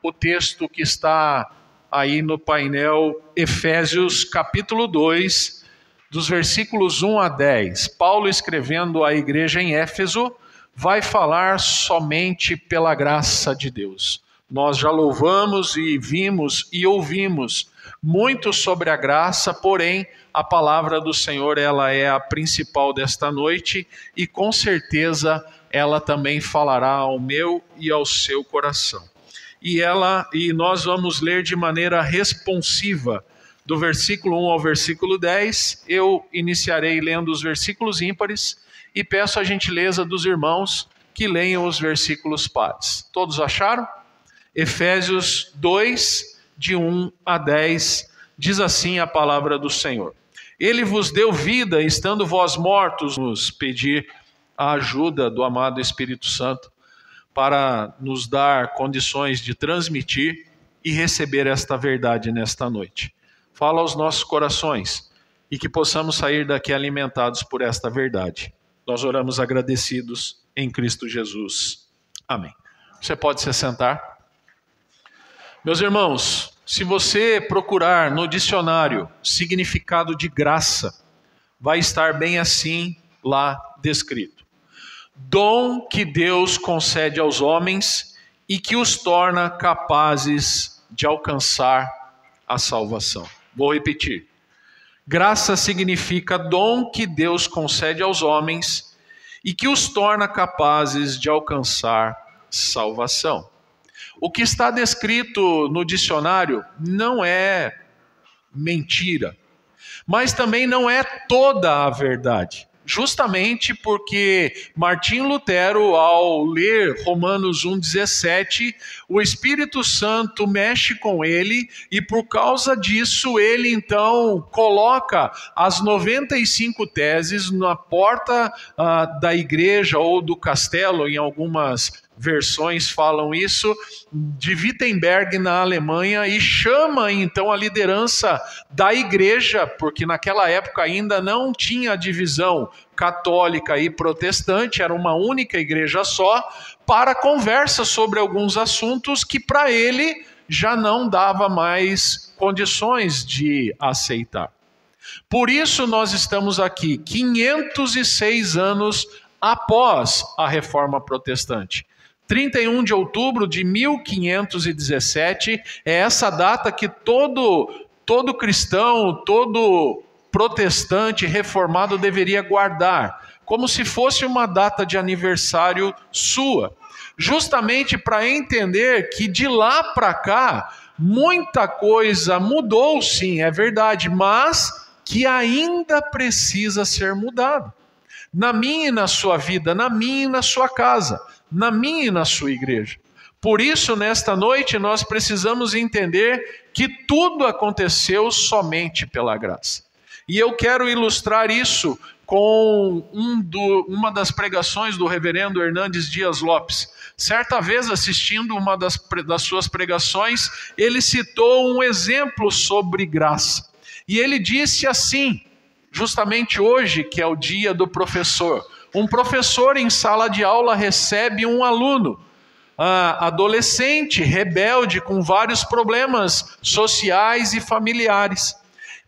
o texto que está aí no painel, Efésios capítulo 2, dos versículos 1 a 10. Paulo, escrevendo à igreja em Éfeso, vai falar somente pela graça de Deus. Nós já louvamos e vimos e ouvimos muito sobre a graça, porém a palavra do Senhor, ela é a principal desta noite e com certeza ela também falará ao meu e ao seu coração. E nós vamos ler de maneira responsiva, do versículo 1 ao versículo 10. Eu iniciarei lendo os versículos ímpares e peço a gentileza dos irmãos que leiam os versículos pares. Todos acharam? Efésios 2, de 1 a 10, diz assim a palavra do Senhor. Ele vos deu vida, estando vós mortos, nos pedir a ajuda do amado Espírito Santo para nos dar condições de transmitir e receber esta verdade nesta noite. Fala aos nossos corações e que possamos sair daqui alimentados por esta verdade. Nós oramos agradecidos em Cristo Jesus. Amém. Você pode se sentar. Meus irmãos, se você procurar no dicionário significado de graça, vai estar bem assim lá descrito. Dom que Deus concede aos homens e que os torna capazes de alcançar a salvação. Vou repetir. Graça significa dom que Deus concede aos homens e que os torna capazes de alcançar salvação. O que está descrito no dicionário não é mentira, mas também não é toda a verdade. Justamente porque Martim Lutero, ao ler Romanos 1,17, o Espírito Santo mexe com ele e por causa disso ele então coloca as 95 teses na porta da igreja ou do castelo, em algumas versões falam isso, de Wittenberg na Alemanha, e chama então a liderança da igreja, porque naquela época ainda não tinha divisão católica e protestante, era uma única igreja só, para conversa sobre alguns assuntos que para ele já não dava mais condições de aceitar. Por isso nós estamos aqui, 506 anos após a Reforma Protestante. 31 de outubro de 1517 é essa data que todo cristão, todo protestante reformado deveria guardar, como se fosse uma data de aniversário sua, justamente para entender que de lá para cá muita coisa mudou, sim, é verdade, mas que ainda precisa ser mudado. Na minha e na sua vida, na minha e na sua casa, na minha e na sua igreja. Por isso, nesta noite, nós precisamos entender que tudo aconteceu somente pela graça. E eu quero ilustrar isso com uma das pregações do reverendo Hernandes Dias Lopes. Certa vez, assistindo uma das suas pregações, ele citou um exemplo sobre graça. E ele disse assim, justamente hoje, que é o dia do professor. Um professor em sala de aula recebe um aluno, adolescente, rebelde, com vários problemas sociais e familiares.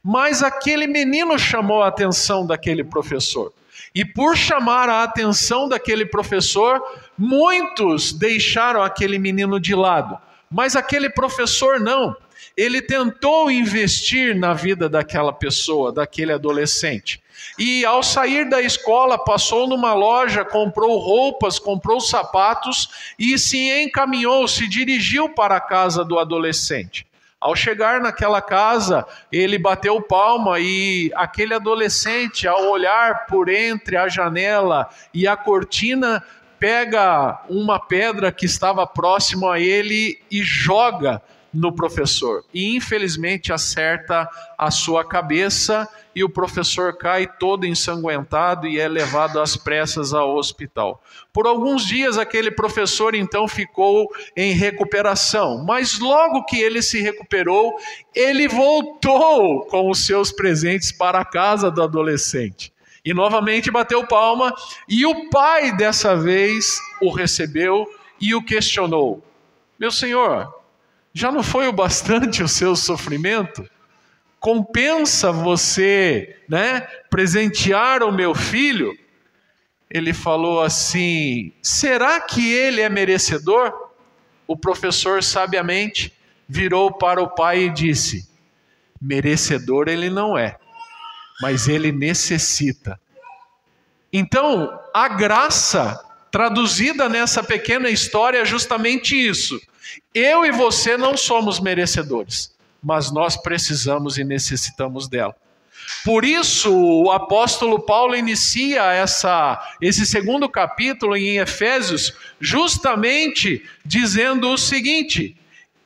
Mas aquele menino chamou a atenção daquele professor. E por chamar a atenção daquele professor, muitos deixaram aquele menino de lado. Mas aquele professor não. Ele tentou investir na vida daquela pessoa, daquele adolescente. E ao sair da escola, passou numa loja, comprou roupas, comprou sapatos e se encaminhou, se dirigiu para a casa do adolescente. Ao chegar naquela casa, ele bateu palma e aquele adolescente, ao olhar por entre a janela e a cortina, pega uma pedra que estava próximo a ele e joga no professor. E infelizmente acerta a sua cabeça e o professor cai todo ensanguentado e é levado às pressas ao hospital. Por alguns dias aquele professor então ficou em recuperação, mas logo que ele se recuperou, ele voltou com os seus presentes para a casa do adolescente. E novamente bateu palma e o pai dessa vez o recebeu e o questionou. Meu senhor, Já não foi o bastante o seu sofrimento? Compensa você, presentear o meu filho? Ele falou assim: será que ele é merecedor? O professor sabiamente virou para o pai e disse: merecedor ele não é, mas ele necessita. Então, a graça traduzida nessa pequena história é justamente isso. Eu e você não somos merecedores, mas nós precisamos e necessitamos dela. Por isso, o apóstolo Paulo inicia esse segundo capítulo em Efésios, justamente dizendo o seguinte: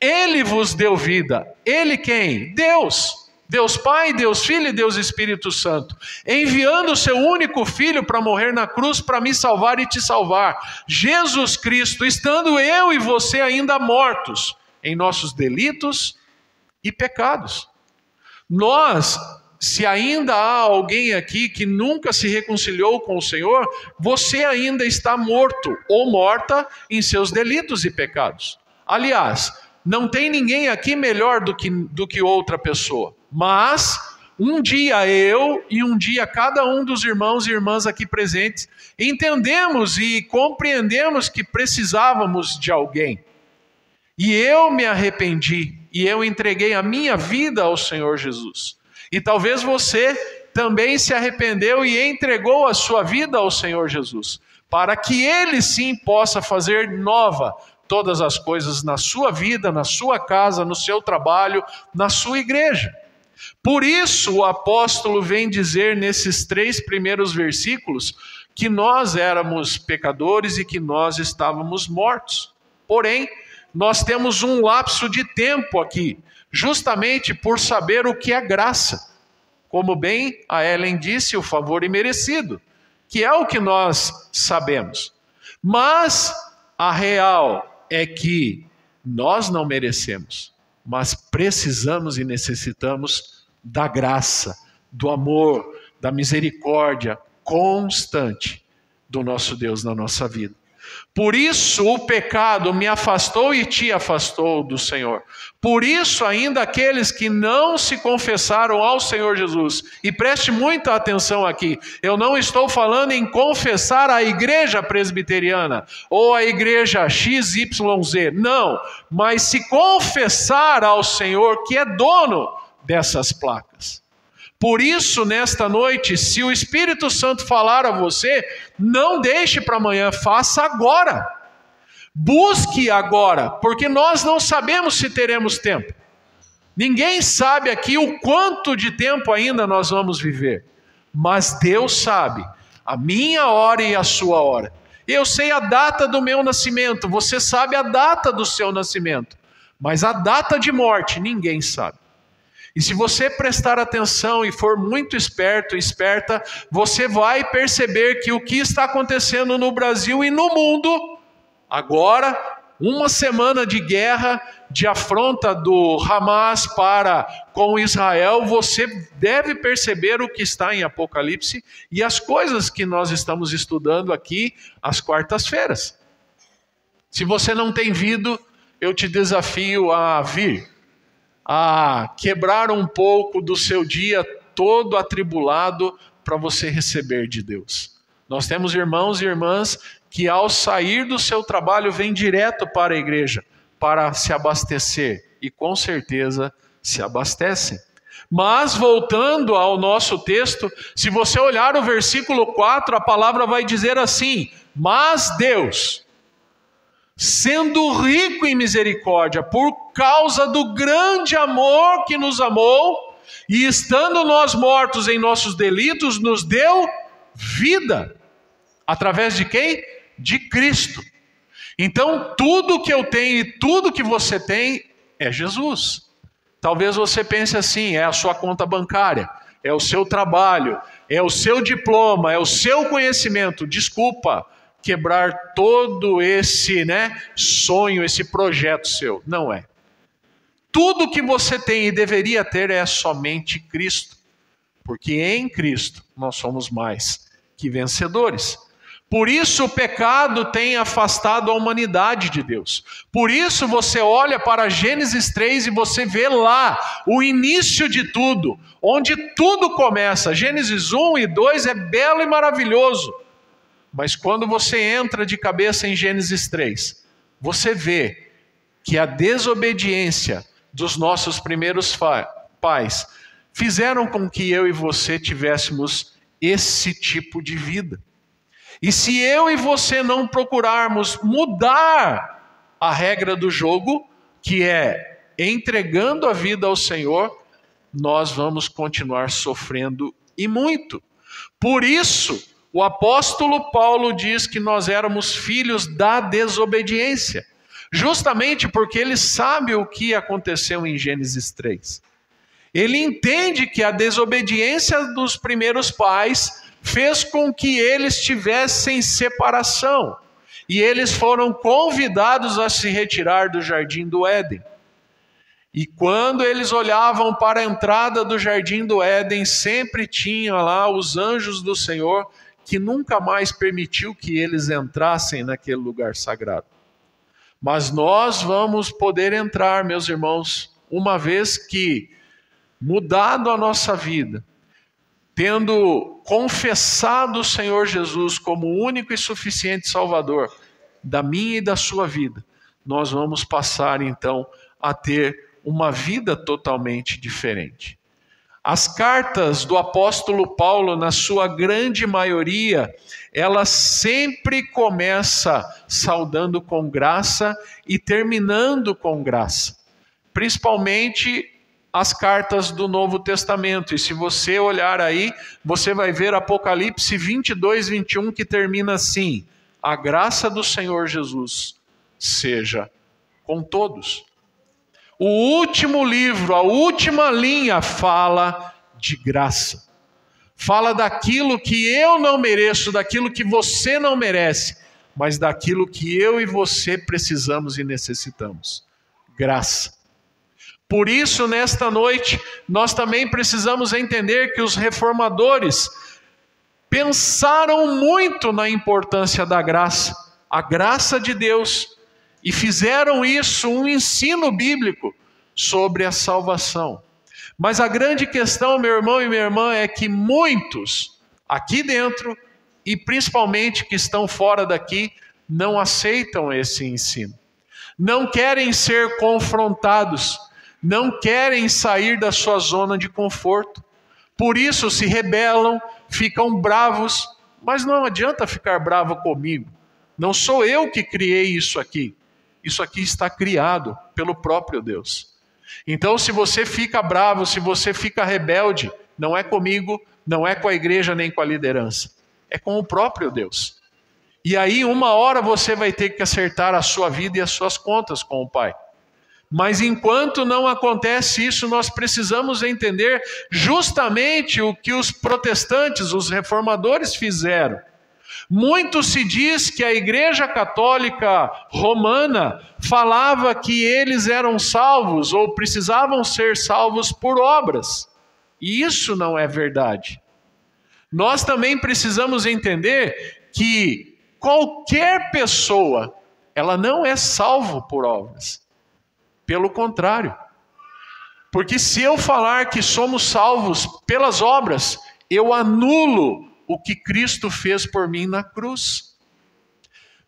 Ele vos deu vida. Ele quem? Deus. Deus Pai, Deus Filho e Deus Espírito Santo, enviando o seu único Filho para morrer na cruz para me salvar e te salvar. Jesus Cristo, estando eu e você ainda mortos em nossos delitos e pecados. Nós, se ainda há alguém aqui que nunca se reconciliou com o Senhor, você ainda está morto ou morta em seus delitos e pecados. Aliás, não tem ninguém aqui melhor do que outra pessoa. Mas um dia eu e um dia cada um dos irmãos e irmãs aqui presentes entendemos e compreendemos que precisávamos de alguém. E eu me arrependi e eu entreguei a minha vida ao Senhor Jesus. E talvez você também se arrependeu e entregou a sua vida ao Senhor Jesus, para que Ele sim possa fazer nova todas as coisas na sua vida, na sua casa, no seu trabalho, na sua igreja. Por isso o apóstolo vem dizer nesses 3 primeiros versículos que nós éramos pecadores e que nós estávamos mortos. Porém, nós temos um lapso de tempo aqui, justamente por saber o que é graça. Como bem a Ellen disse, o favor imerecido, que é o que nós sabemos. Mas a real é que nós não merecemos, mas precisamos e necessitamos da graça, do amor, da misericórdia constante do nosso Deus na nossa vida. Por isso o pecado me afastou e te afastou do Senhor. Por isso ainda aqueles que não se confessaram ao Senhor Jesus, e preste muita atenção aqui, eu não estou falando em confessar a igreja presbiteriana, ou a igreja XYZ, não, mas se confessar ao Senhor que é dono dessas placas. Por isso, nesta noite, se o Espírito Santo falar a você, não deixe para amanhã, faça agora. Busque agora, porque nós não sabemos se teremos tempo. Ninguém sabe aqui o quanto de tempo ainda nós vamos viver. Mas Deus sabe a minha hora e a sua hora. Eu sei a data do meu nascimento, você sabe a data do seu nascimento. Mas a data de morte, ninguém sabe. E se você prestar atenção e for muito esperto, esperta, você vai perceber que o que está acontecendo no Brasil e no mundo, agora, uma semana de guerra, de afronta do Hamas para com Israel, você deve perceber o que está em Apocalipse e as coisas que nós estamos estudando aqui às quartas-feiras. Se você não tem vindo, eu te desafio a vir, a quebrar um pouco do seu dia todo atribulado para você receber de Deus. Nós temos irmãos e irmãs que ao sair do seu trabalho vêm direto para a igreja para se abastecer e com certeza se abastecem. Mas voltando ao nosso texto, se você olhar o versículo 4, a palavra vai dizer assim: mas Deus, sendo rico em misericórdia, por causa do grande amor que nos amou, e estando nós mortos em nossos delitos, nos deu vida. Através de quem? De Cristo. Então, tudo que eu tenho e tudo que você tem é Jesus. Talvez você pense assim: é a sua conta bancária, é o seu trabalho, é o seu diploma, é o seu conhecimento. Desculpa quebrar todo esse sonho, esse projeto seu. Não é. Tudo que você tem e deveria ter é somente Cristo. Porque em Cristo nós somos mais que vencedores. Por isso o pecado tem afastado a humanidade de Deus. Por isso você olha para Gênesis 3 e você vê lá o início de tudo, onde tudo começa. Gênesis 1 e 2 é belo e maravilhoso. Mas quando você entra de cabeça em Gênesis 3, você vê que a desobediência dos nossos primeiros pais fizeram com que eu e você tivéssemos esse tipo de vida. E se eu e você não procurarmos mudar a regra do jogo, que é entregando a vida ao Senhor, nós vamos continuar sofrendo e muito. Por isso, o apóstolo Paulo diz que nós éramos filhos da desobediência, justamente porque ele sabe o que aconteceu em Gênesis 3. Ele entende que a desobediência dos primeiros pais fez com que eles tivessem separação. E eles foram convidados a se retirar do jardim do Éden. E quando eles olhavam para a entrada do jardim do Éden, sempre tinha lá os anjos do Senhor, que nunca mais permitiu que eles entrassem naquele lugar sagrado. Mas nós vamos poder entrar, meus irmãos, uma vez que, mudado a nossa vida, tendo confessado o Senhor Jesus como o único e suficiente Salvador da minha e da sua vida, nós vamos passar então a ter uma vida totalmente diferente. As cartas do apóstolo Paulo, na sua grande maioria, ela sempre começa saudando com graça e terminando com graça. Principalmente as cartas do Novo Testamento. E se você olhar aí, você vai ver Apocalipse 22, 21, que termina assim: a graça do Senhor Jesus seja com todos. O último livro, a última linha fala de graça. Fala daquilo que eu não mereço, daquilo que você não merece, mas daquilo que eu e você precisamos e necessitamos. Graça. Por isso, nesta noite, nós também precisamos entender que os reformadores pensaram muito na importância da graça, a graça de Deus, e fizeram isso um ensino bíblico sobre a salvação. Mas a grande questão, meu irmão e minha irmã, é que muitos aqui dentro, e principalmente que estão fora daqui, não aceitam esse ensino. Não querem ser confrontados, não querem sair da sua zona de conforto. Por isso se rebelam, ficam bravos, mas não adianta ficar bravo comigo. Não sou eu que criei isso aqui. Isso aqui está criado pelo próprio Deus. Então, se você fica bravo, se você fica rebelde, não é comigo, não é com a igreja nem com a liderança. É com o próprio Deus. E aí, uma hora você vai ter que acertar a sua vida e as suas contas com o Pai. Mas enquanto não acontece isso, nós precisamos entender justamente o que os protestantes, os reformadores fizeram. Muito se diz que a Igreja Católica Romana falava que eles eram salvos ou precisavam ser salvos por obras. E isso não é verdade. Nós também precisamos entender que qualquer pessoa, ela não é salva por obras. Pelo contrário. Porque se eu falar que somos salvos pelas obras, eu anulo o que Cristo fez por mim na cruz.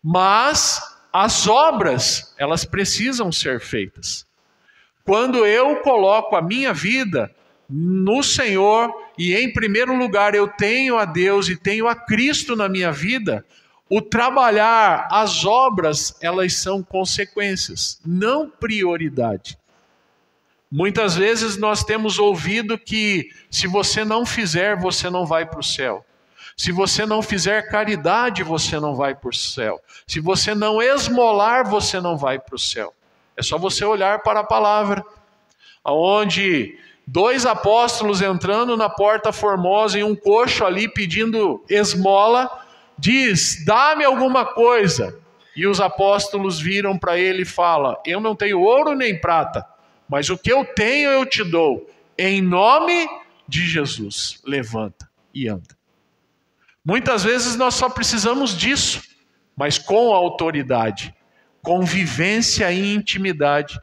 Mas as obras, elas precisam ser feitas. Quando eu coloco a minha vida no Senhor, e em primeiro lugar eu tenho a Deus e tenho a Cristo na minha vida, o trabalhar, as obras, elas são consequências, não prioridade. Muitas vezes nós temos ouvido que se você não fizer, você não vai para o céu. Se você não fizer caridade, você não vai para o céu. Se você não esmolar, você não vai para o céu. É só você olhar para a palavra, onde 2 apóstolos entrando na porta formosa e um coxo ali pedindo esmola, diz: dá-me alguma coisa. E os apóstolos viram para ele e falam: eu não tenho ouro nem prata, mas o que eu tenho eu te dou. Em nome de Jesus, levanta e anda. Muitas vezes nós só precisamos disso, mas com autoridade, com vivência e intimidade.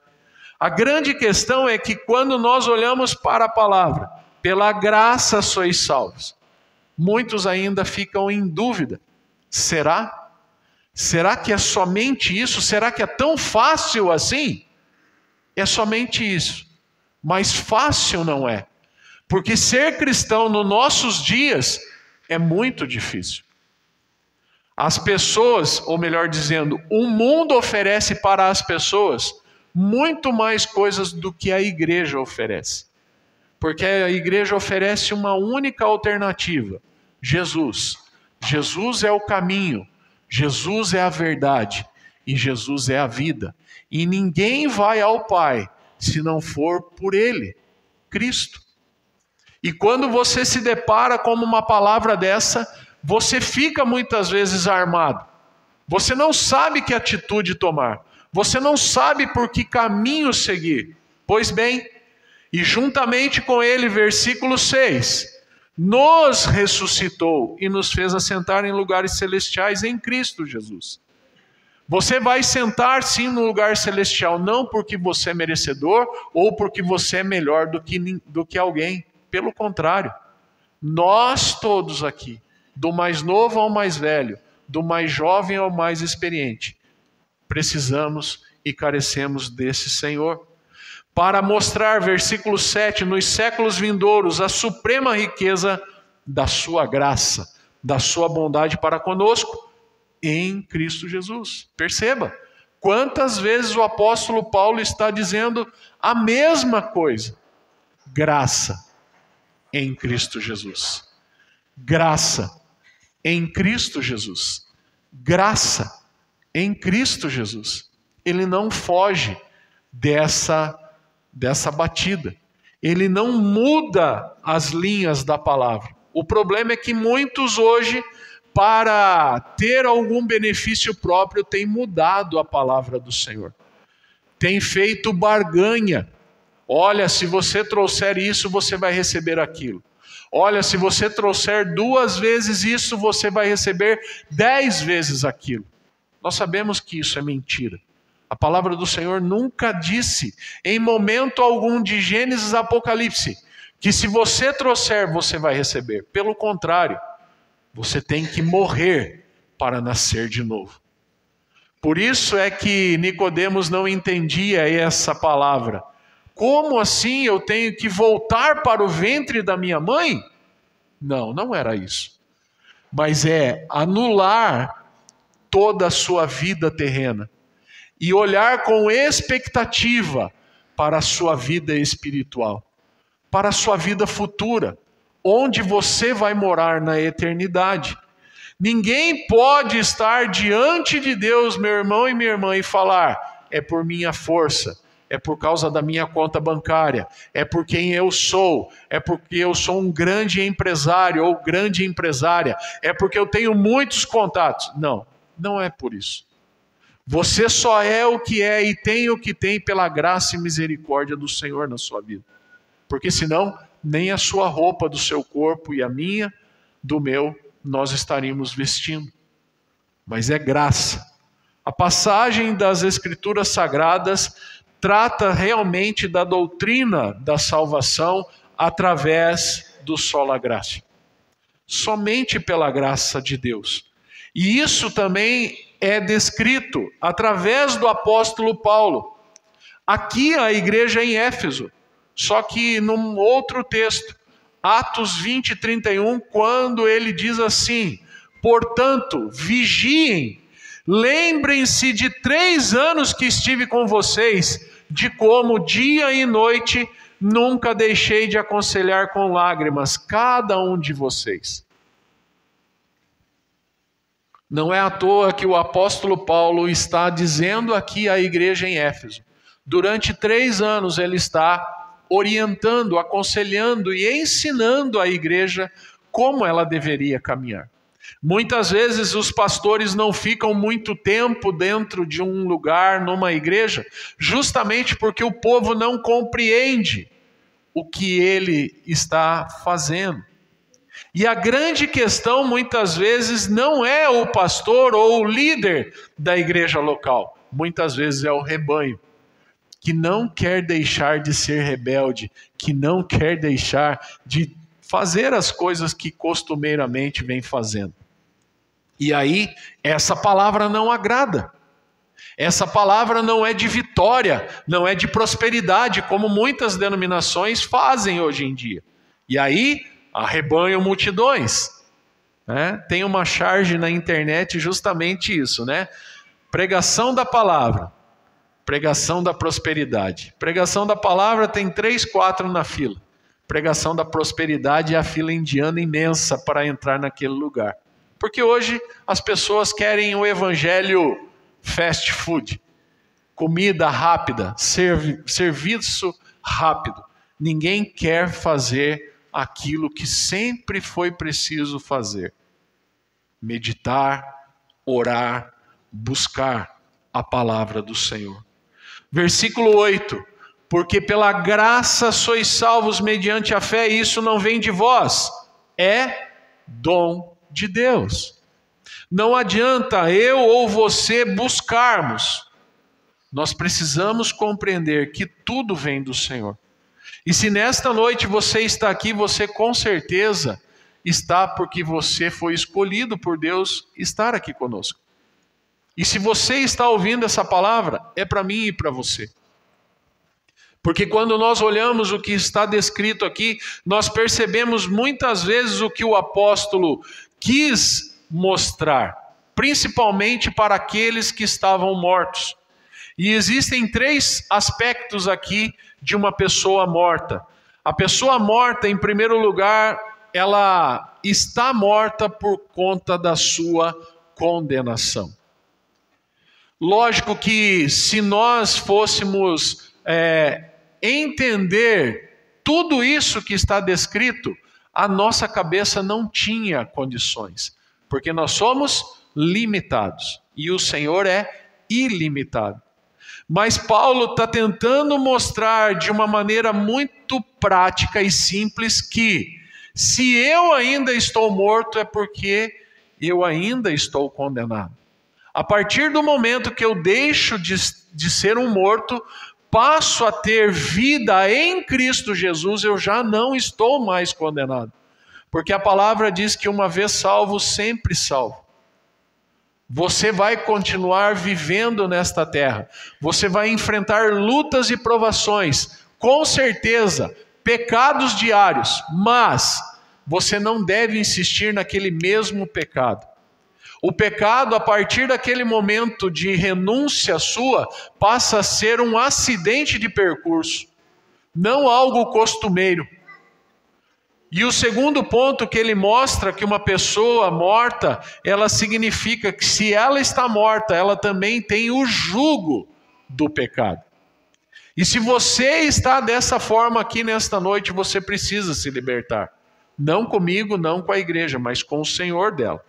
A grande questão é que quando nós olhamos para a palavra, pela graça sois salvos, muitos ainda ficam em dúvida. Será? Será que é somente isso? Será que é tão fácil assim? É somente isso. Mas fácil não é. Porque ser cristão nos nossos dias é muito difícil. As pessoas, ou melhor dizendo, o mundo oferece para as pessoas muito mais coisas do que a igreja oferece. Porque a igreja oferece uma única alternativa: Jesus. Jesus é o caminho, Jesus é a verdade e Jesus é a vida. E ninguém vai ao Pai se não for por Ele, Cristo. E quando você se depara com uma palavra dessa, você fica muitas vezes armado. Você não sabe que atitude tomar. Você não sabe por que caminho seguir. Pois bem, e juntamente com ele, versículo 6, nos ressuscitou e nos fez assentar em lugares celestiais em Cristo Jesus. Você vai sentar sim no lugar celestial, não porque você é merecedor ou porque você é melhor do que alguém. Pelo contrário, nós todos aqui, do mais novo ao mais velho, do mais jovem ao mais experiente, precisamos e carecemos desse Senhor. Para mostrar, versículo 7, nos séculos vindouros, a suprema riqueza da sua graça, da sua bondade para conosco, em Cristo Jesus. Perceba, quantas vezes o apóstolo Paulo está dizendo a mesma coisa. Graça em Cristo Jesus. Graça em Cristo Jesus. Graça em Cristo Jesus. Ele não foge dessa batida. Ele não muda as linhas da palavra. O problema é que muitos hoje, para ter algum benefício próprio, têm mudado a palavra do Senhor. Têm feito barganha. Olha, se você trouxer isso, você vai receber aquilo. Olha, se você trouxer 2 vezes isso, você vai receber 10 vezes aquilo. Nós sabemos que isso é mentira. A palavra do Senhor nunca disse, em momento algum de Gênesis a Apocalipse, que se você trouxer, você vai receber. Pelo contrário, você tem que morrer para nascer de novo. Por isso é que Nicodemos não entendia essa palavra. Como assim eu tenho que voltar para o ventre da minha mãe? Não, não era isso. Mas é anular toda a sua vida terrena e olhar com expectativa para a sua vida espiritual, para a sua vida futura, onde você vai morar na eternidade. Ninguém pode estar diante de Deus, meu irmão e minha irmã, e falar, é por minha força, é por causa da minha conta bancária, é por quem eu sou, é porque eu sou um grande empresário ou grande empresária, é porque eu tenho muitos contatos. Não, não é por isso. Você só é o que é e tem o que tem pela graça e misericórdia do Senhor na sua vida. Porque senão, nem a sua roupa do seu corpo e a minha, do meu, nós estaríamos vestindo. Mas é graça. A passagem das Escrituras Sagradas trata realmente da doutrina da salvação através do sola gratia. Somente pela graça de Deus. E isso também é descrito através do apóstolo Paulo. Aqui a igreja em Éfeso, só que num outro texto, Atos 20, 31, quando ele diz assim, portanto, vigiem, lembrem-se de 3 anos que estive com vocês, de como dia e noite nunca deixei de aconselhar com lágrimas cada um de vocês. Não é à toa que o apóstolo Paulo está dizendo aqui à igreja em Éfeso. Durante 3 anos ele está orientando, aconselhando e ensinando a igreja como ela deveria caminhar. Muitas vezes os pastores não ficam muito tempo dentro de um lugar, numa igreja, justamente porque o povo não compreende o que ele está fazendo. E a grande questão, muitas vezes, não é o pastor ou o líder da igreja local. Muitas vezes é o rebanho, que não quer deixar de ser rebelde, que não quer deixar de fazer as coisas que costumeiramente vem fazendo. E aí, essa palavra não agrada. Essa palavra não é de vitória, não é de prosperidade, como muitas denominações fazem hoje em dia. E aí, arrebanham multidões. Tem uma charge na internet justamente isso, né? Pregação da palavra, pregação da prosperidade. Pregação da palavra tem 3, 4 na fila. Pregação da prosperidade é a fila indiana imensa para entrar naquele lugar. Porque hoje as pessoas querem o evangelho fast food, comida rápida, serviço rápido. Ninguém quer fazer aquilo que sempre foi preciso fazer: meditar, orar, buscar a palavra do Senhor. Versículo 8: porque pela graça sois salvos mediante a fé, e isso não vem de vós, é dom de Deus. Não adianta eu ou você buscarmos, nós precisamos compreender que tudo vem do Senhor. E se nesta noite você está aqui, você com certeza está porque você foi escolhido por Deus estar aqui conosco. E se você está ouvindo essa palavra, é para mim e para você. Porque quando nós olhamos o que está descrito aqui, nós percebemos muitas vezes o que o apóstolo quis mostrar, principalmente para aqueles que estavam mortos. E existem 3 aspectos aqui de uma pessoa morta. A pessoa morta, em primeiro lugar, ela está morta por conta da sua condenação. Lógico que se nós fôssemos entender tudo isso que está descrito, a nossa cabeça não tinha condições, porque nós somos limitados e o Senhor é ilimitado. Mas Paulo está tentando mostrar de uma maneira muito prática e simples que se eu ainda estou morto é porque eu ainda estou condenado. A partir do momento que eu deixo de ser um morto, passo a ter vida em Cristo Jesus, eu já não estou mais condenado. Porque a palavra diz que uma vez salvo, sempre salvo. Você vai continuar vivendo nesta terra. Você vai enfrentar lutas e provações, com certeza, pecados diários, mas você não deve insistir naquele mesmo pecado. O pecado, a partir daquele momento de renúncia sua, passa a ser um acidente de percurso, não algo costumeiro. E o segundo ponto que ele mostra que uma pessoa morta, ela significa que se ela está morta, ela também tem o jugo do pecado. E se você está dessa forma aqui nesta noite, você precisa se libertar. Não comigo, não com a igreja, mas com o Senhor dela.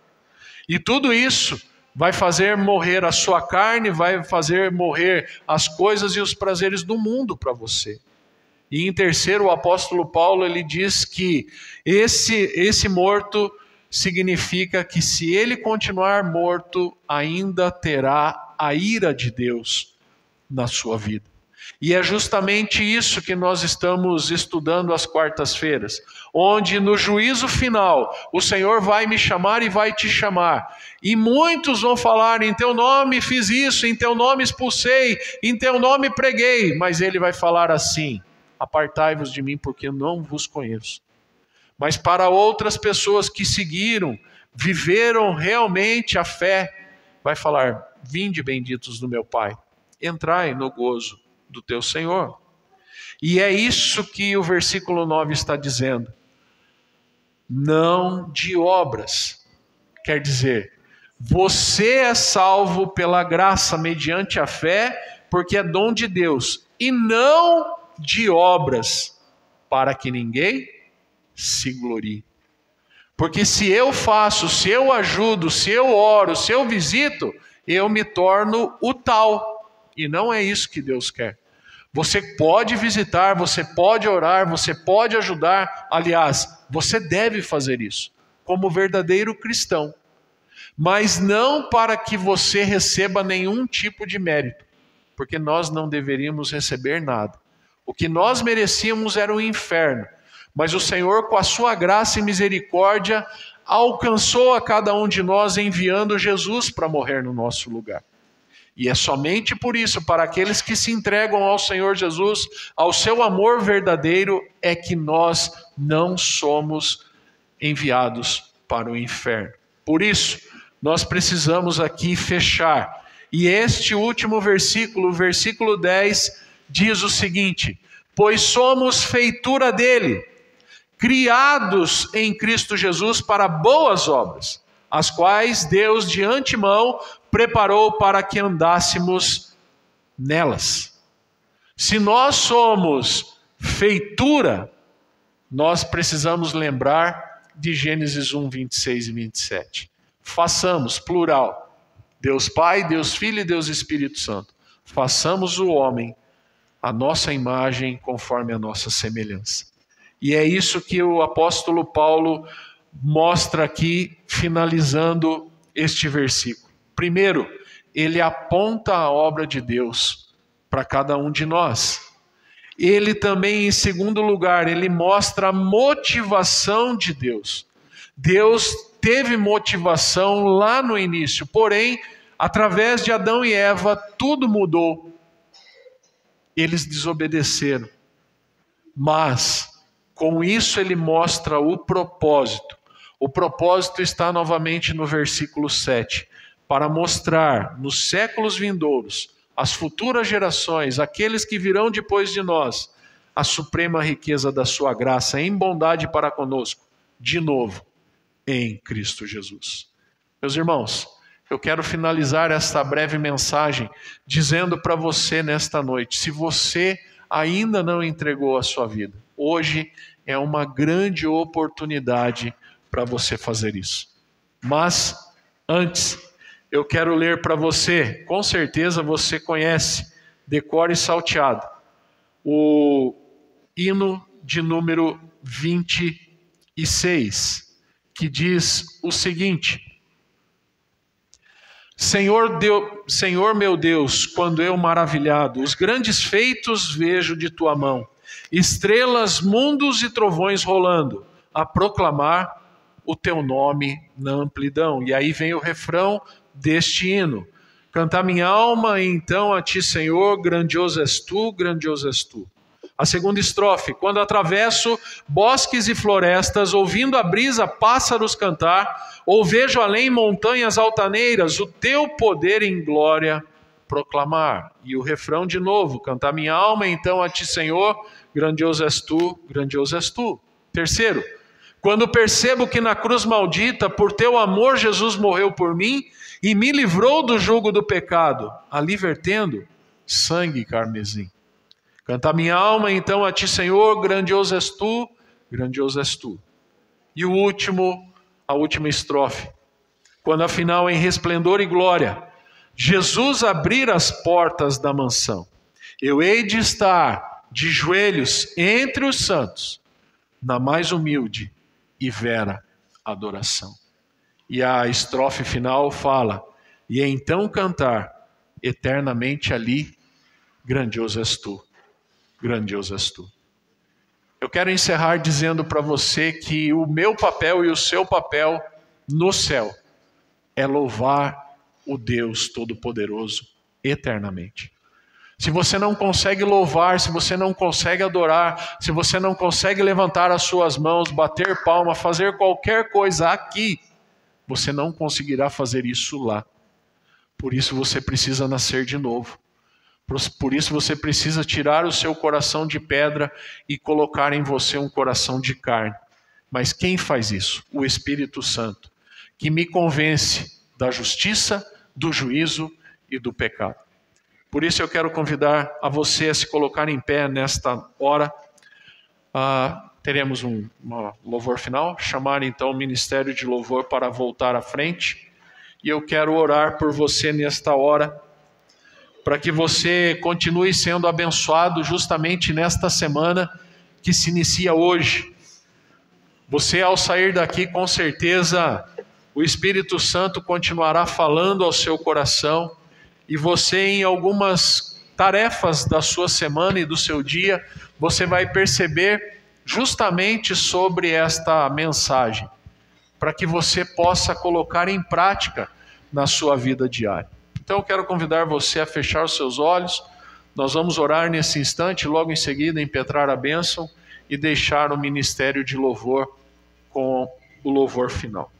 E tudo isso vai fazer morrer a sua carne, vai fazer morrer as coisas e os prazeres do mundo para você. E em terceiro, o apóstolo Paulo, ele diz que esse morto significa que se ele continuar morto, ainda terá a ira de Deus na sua vida. E é justamente isso que nós estamos estudando às quartas-feiras, onde no juízo final, o Senhor vai me chamar e vai te chamar. E muitos vão falar, em teu nome fiz isso, em teu nome expulsei, em teu nome preguei. Mas ele vai falar assim: apartai-vos de mim, porque eu não vos conheço. Mas para outras pessoas que seguiram, viveram realmente a fé, vai falar: vinde benditos do meu Pai, entrai no gozo do teu Senhor. E é isso que o versículo 9 está dizendo. Não de obras. Quer dizer, você é salvo pela graça mediante a fé, porque é dom de Deus, e não de obras, para que ninguém se glorie. Porque se eu faço, se eu ajudo, se eu oro, se eu visito, eu me torno o tal. E não é isso que Deus quer. Você pode visitar, você pode orar, você pode ajudar. Aliás, você deve fazer isso, como verdadeiro cristão. Mas não para que você receba nenhum tipo de mérito, porque nós não deveríamos receber nada. O que nós merecíamos era o inferno, mas o Senhor, com a sua graça e misericórdia, alcançou a cada um de nós enviando Jesus para morrer no nosso lugar. E é somente por isso, para aqueles que se entregam ao Senhor Jesus, ao seu amor verdadeiro, é que nós não somos enviados para o inferno. Por isso, nós precisamos aqui fechar. E este último versículo, o versículo 10, diz o seguinte: pois somos feitura dele, criados em Cristo Jesus para boas obras, as quais Deus de antemão preparou para que andássemos nelas. Se nós somos feitura, nós precisamos lembrar de Gênesis 1, 26 e 27. Façamos, plural, Deus Pai, Deus Filho e Deus Espírito Santo. Façamos o homem a nossa imagem conforme a nossa semelhança. E é isso que o apóstolo Paulo mostra aqui, finalizando este versículo. Primeiro, ele aponta a obra de Deus para cada um de nós. Ele também, em segundo lugar, ele mostra a motivação de Deus. Deus teve motivação lá no início, porém, através de Adão e Eva, tudo mudou. Eles desobedeceram. Mas, com isso, ele mostra o propósito. O propósito está novamente no versículo 7. Para mostrar nos séculos vindouros, às futuras gerações, aqueles que virão depois de nós, a suprema riqueza da sua graça em bondade para conosco, de novo, em Cristo Jesus. Meus irmãos, eu quero finalizar esta breve mensagem dizendo para você nesta noite, se você ainda não entregou a sua vida, hoje é uma grande oportunidade para você fazer isso. Mas, antes, eu quero ler para você, com certeza você conhece, decora e salteado, o hino de número 26, que diz o seguinte: Senhor meu Deus, quando eu maravilhado, os grandes feitos vejo de tua mão, estrelas, mundos e trovões rolando, a proclamar o teu nome na amplidão. E aí vem o refrão deste hino: cantar minha alma, então a ti, Senhor, grandioso és tu, grandioso és tu. A segunda estrofe: quando atravesso bosques e florestas, ouvindo a brisa pássaros cantar, ou vejo além montanhas altaneiras, o teu poder em glória proclamar. E o refrão de novo: cantar minha alma, então a ti, Senhor, grandioso és tu, grandioso és tu. Terceiro: quando percebo que na cruz maldita, por teu amor Jesus morreu por mim e me livrou do jugo do pecado, ali vertendo sangue carmesim. Cantar minha alma, então a ti, Senhor, grandioso és tu, grandioso és tu. E o último, a última estrofe: quando afinal em resplendor e glória, Jesus abrir as portas da mansão, eu hei de estar de joelhos entre os santos, na mais humilde e vera adoração. E a estrofe final fala: e então cantar eternamente ali, grandioso és tu, grandioso és tu. Eu quero encerrar dizendo para você que o meu papel e o seu papel no céu é louvar o Deus Todo-Poderoso eternamente. Se você não consegue louvar, se você não consegue adorar, se você não consegue levantar as suas mãos, bater palma, fazer qualquer coisa aqui, você não conseguirá fazer isso lá. Por isso você precisa nascer de novo. Por isso você precisa tirar o seu coração de pedra e colocar em você um coração de carne. Mas quem faz isso? O Espírito Santo, que me convence da justiça, do juízo e do pecado. Por isso eu quero convidar a você a se colocar em pé nesta hora. Teremos um louvor final, chamar então o Ministério de Louvor para voltar à frente. E eu quero orar por você nesta hora, para que você continue sendo abençoado justamente nesta semana que se inicia hoje. Você, ao sair daqui, com certeza, o Espírito Santo continuará falando ao seu coração, e você, em algumas tarefas da sua semana e do seu dia, você vai perceber justamente sobre esta mensagem, para que você possa colocar em prática na sua vida diária. Então eu quero convidar você a fechar os seus olhos. Nós vamos orar nesse instante, logo em seguida impetrar a bênção e deixar o ministério de louvor com o louvor final.